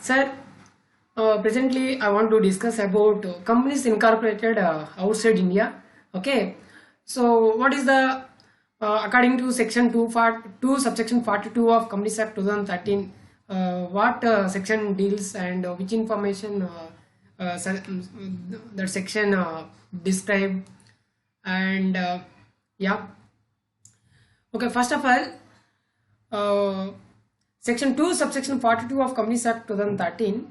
Sir, presently I want to discuss about companies incorporated outside India. Okay, so what is the according to section 2 subsection 42 of Companies Act 2013, what section deals and which information that section describe and yeah. Okay, first of all, Section 2, subsection 42 of Companies Act 2013,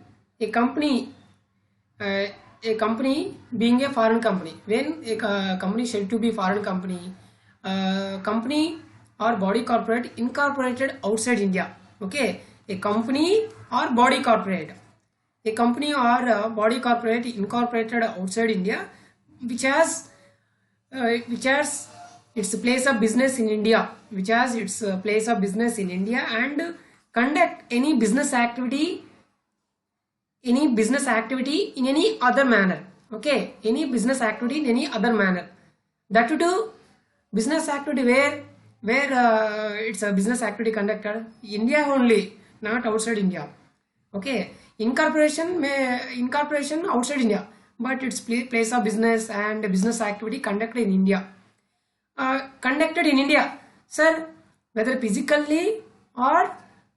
uh, a company being a foreign company, when a company said to be foreign company, company or body corporate incorporated outside India. Okay, a company or body corporate, a company or body corporate incorporated outside India, which has its place of business in India, which has its place of business in India and conduct any business activity in any other manner. Okay, any business activity in any other manner, that to do business activity where it's a business activity conducted India only, not outside India. Okay, incorporation outside India, but its place of business and business activity conducted in India. Conducted in India, sir, whether physically or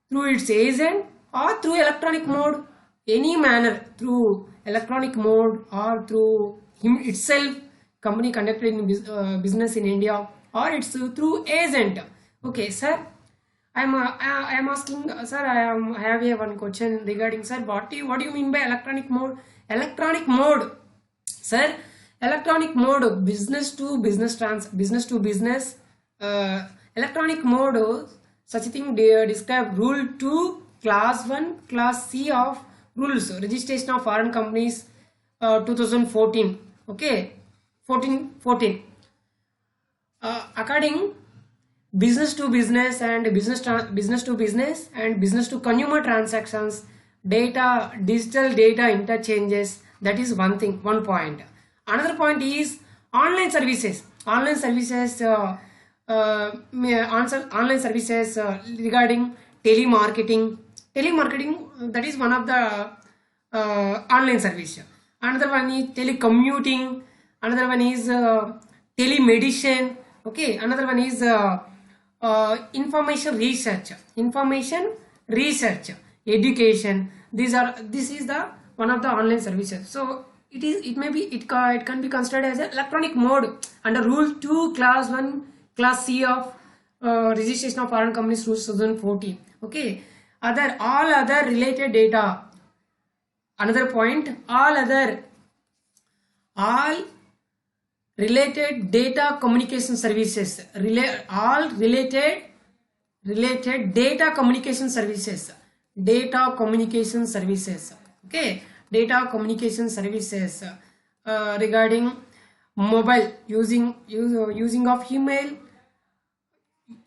through its agent or through electronic mode, any manner, through electronic mode or through him itself, company conducted in business in India, or it's through agent. Okay, sir, I am asking, sir, I have a one question regarding, sir, what do you mean by electronic mode? Electronic mode, sir, electronic mode, business to business, electronic mode, such a thing they describe rule 2 class 1 class C of rules registration of foreign companies 2014. Okay, 14 according business to business and business to business and business to consumer transactions, digital data interchanges, that is one thing, one point. Another point is online services online services regarding telemarketing, that is one of the online service. Another one is telecommuting, another one is telemedicine. Okay, another one is information research, education. This is the one of the online services. So it can be considered as an electronic mode under rule 2 class 1 class C of registration of foreign companies rules 2014. Okay, all other related data. Another point, all related data communication services, all related data communication services, okay, data communication services regarding mobile, using of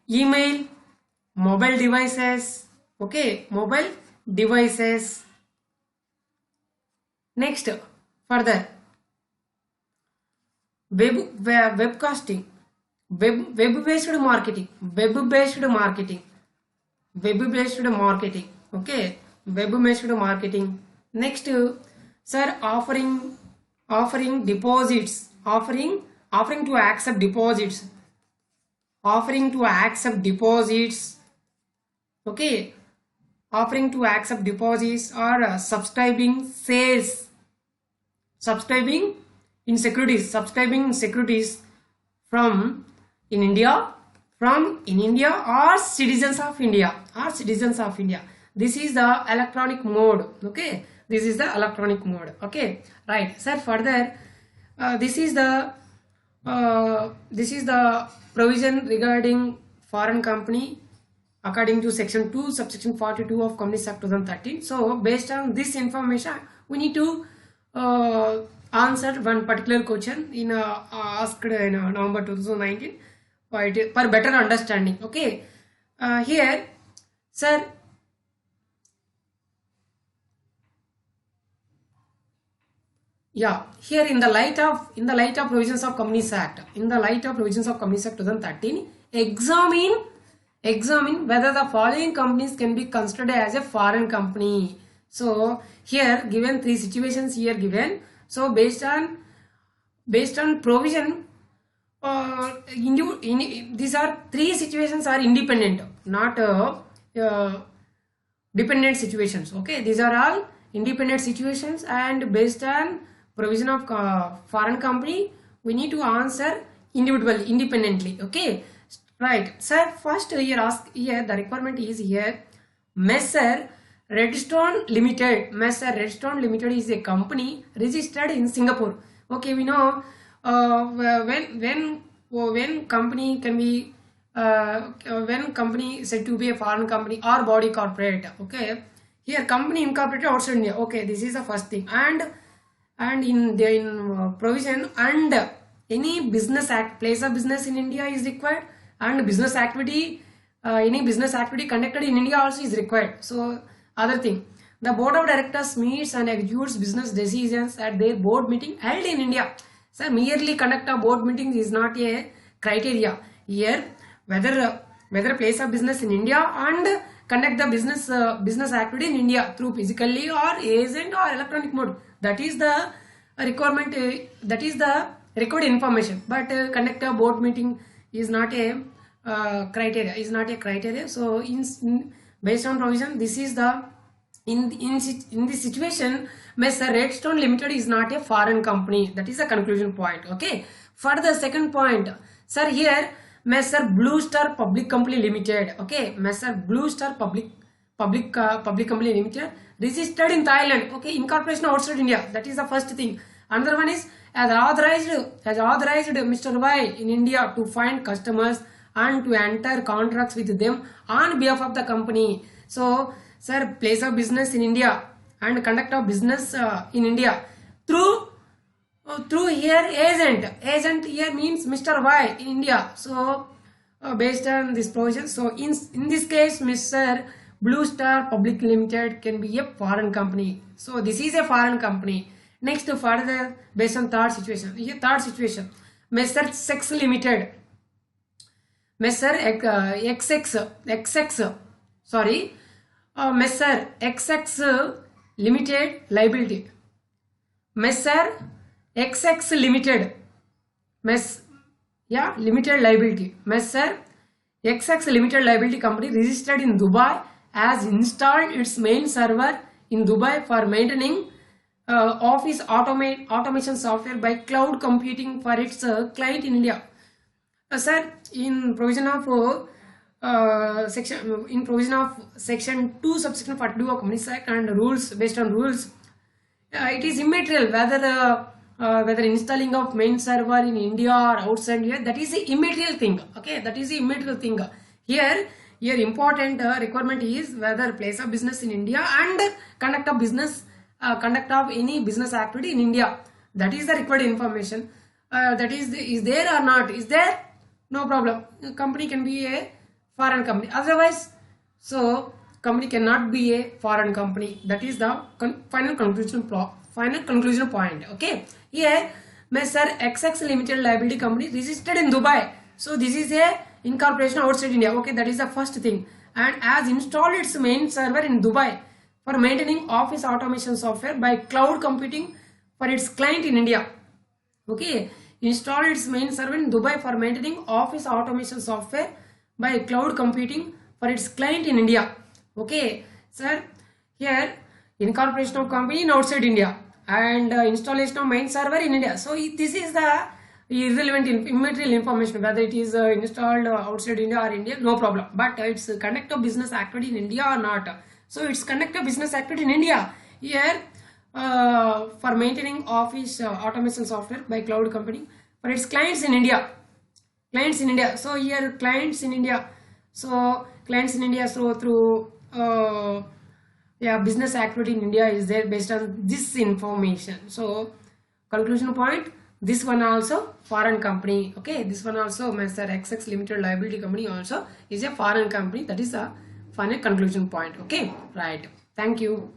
email, mobile devices. Okay, mobile devices. Next, further, webcasting, web-based marketing. Okay, web-based marketing. Next, sir, offering deposits, offering to accept deposits, okay, offering to accept deposits or subscribing in securities from in India or citizens of India. This is the electronic mode. Okay, this is the electronic mode. Okay, right, sir. Further, this is the provision regarding foreign company according to section 2 subsection 42 of Companies Act 2013. So based on this information, we need to answer one particular question in asked in November 2019 for better understanding. Okay, here, sir, yeah, here in the light of provisions of Companies Act, 2013, examine whether the following companies can be considered as a foreign company. So here given three situations here given. So based on provision, these are three situations are independent, not dependent situations. Okay, these are all independent situations, and based on provision of foreign company, we need to answer individually, independently. Okay, right, sir. First here ask, here the requirement is here Messer Redstone Limited. Messer Redstone Limited is a company registered in Singapore. Okay, we know when company can be when company is said to be a foreign company or body corporate. Okay, here company incorporated outside India. Okay, this is the first thing. And in provision, and any business act, place of business in India is required, and business activity, any business activity conducted in India also is required. So other thing, the board of directors meets and executes business decisions at their board meeting held in India. So merely conduct a board meeting is not a criteria here. Whether place of business in India and conduct the business activity in India through physically or agent or electronic mode, that is the requirement, that is the required information. But conduct a board meeting is not a criteria. So based on provision, this is the in this situation, Messer Redstone Limited is not a foreign company. That is the conclusion point. Okay, for the second point, sir, here Messer Blue Star Public Company Limited. Okay, Messer Blue Star Public Company Limited registered in Thailand. Okay, incorporation outside India. That is the first thing. Another one is has authorized Mr. Y in India to find customers and to enter contracts with them on behalf of the company. So sir, place of business in India and conduct of business in India through here agent here means Mr. Y in India. So based on this provision, so in this case Mr. Blue Star Public Limited can be a foreign company. So this is a foreign company. Next, further based on third situation, here third situation, Messer Sex Limited, Messer XX, sorry, Messer XX Limited Liability, Messer XX Limited, Limited Liability, Messer XX Limited Liability Company registered in Dubai has installed its main server in Dubai for maintaining office automation software by cloud computing for its client in India. Sir, in provision of section 2 subsection 42 of Companies Act and rules, based on rules, it is immaterial whether installing of main server in India or outside India. That is the immaterial thing. Okay, that is the immaterial thing. Here important requirement is whether place of business in India and conduct of any business activity in India. That is the required information. That is there or not? Is there? No problem. Company can be a foreign company. Otherwise, so company cannot be a foreign company. That is the final conclusion point. Okay. Here, Messer XX Limited Liability Company registered in Dubai. So this is a incorporation outside India. Okay, that is the first thing. And has installed its main server in Dubai for maintaining office automation software by cloud computing for its client in India. Okay, installed its main server in Dubai for maintaining office automation software by cloud computing for its client in India. Okay, sir, here incorporation of company in outside India and installation of main server in India. So this is the irrelevant immaterial information whether it is installed outside India or India, no problem. But it's conduct of business activity in India or not. So it's conduct of business activity in India. Here for maintaining office automation software by cloud company for its clients in India. So here clients in India. So clients in India. So through business activity in India is there based on this information. So conclusion point, this one also foreign company. Okay, this one also Messer XX Limited Liability Company also is a foreign company. That is a final conclusion point. Okay, right. Thank you.